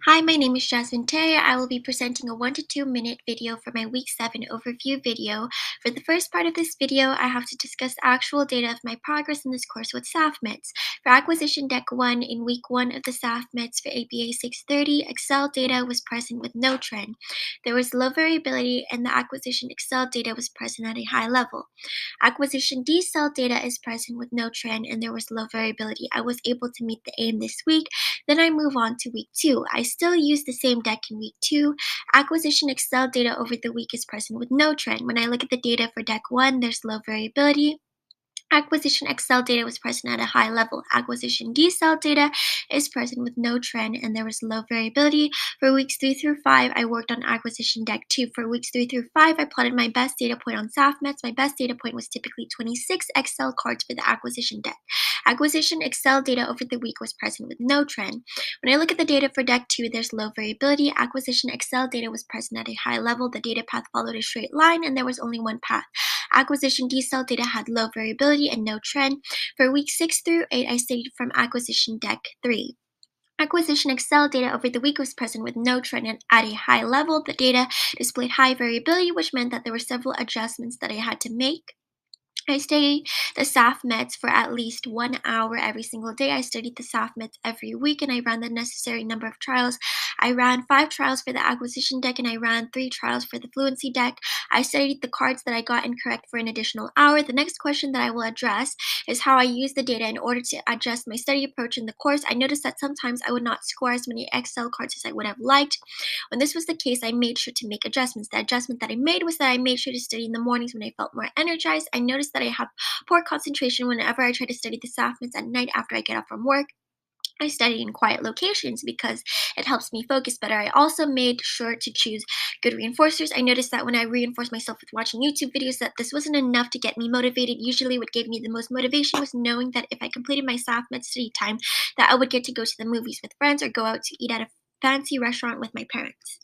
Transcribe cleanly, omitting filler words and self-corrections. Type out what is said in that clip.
Hi, my name is Jasmine Terry. I will be presenting a 1 to 2 minute video for my week 7 overview video. For the first part of this video, I have to discuss actual data of my progress in this course with SAFMETS. For Acquisition Deck 1, in week 1 of the SAFMETS for APA 630, Excel data was present with no trend. There was low variability and the acquisition Excel data was present at a high level. Acquisition D cell data is present with no trend and there was low variability. I was able to meet the aim this week. Then I move on to week 2. I still use the same deck in week 2. Acquisition Excel data over the week is present with no trend. When I look at the data for deck 1, there's low variability. Acquisition Excel data was present at a high level. Acquisition D cell data is present with no trend and there was low variability. For weeks 3 through 5, I worked on Acquisition Deck 2. For weeks 3 through 5, I plotted my best data point on SAFMETS. My best data point was typically 26 Excel cards for the Acquisition Deck. Acquisition Excel data over the week was present with no trend. When I look at the data for Deck 2, there's low variability. Acquisition Excel data was present at a high level. The data path followed a straight line and there was only one path. Acquisition D cell data had low variability and no trend. For weeks 6 through 8, I studied from Acquisition Deck 3. Acquisition Excel data over the week was present with no trend and at a high level. The data displayed high variability, which meant that there were several adjustments that I had to make. I studied the SAFMETS for at least 1 hour every single day. I studied the SAFMETS every week and I ran the necessary number of trials. I ran 5 trials for the Acquisition Deck and I ran 3 trials for the Fluency Deck. I studied the cards that I got incorrect for an additional hour. The next question that I will address is how I use the data in order to adjust my study approach in the course. I noticed that sometimes I would not score as many Excel cards as I would have liked. When this was the case, I made sure to make adjustments. The adjustment that I made was that I made sure to study in the mornings when I felt more energized. I noticed that I have poor concentration whenever I try to study the SAFMETS at night after I get off from work. I study in quiet locations because it helps me focus better. I also made sure to choose good reinforcers. I noticed that when I reinforced myself with watching YouTube videos that this wasn't enough to get me motivated. Usually what gave me the most motivation was knowing that if I completed my SAFMET study time, that I would get to go to the movies with friends or go out to eat at a fancy restaurant with my parents.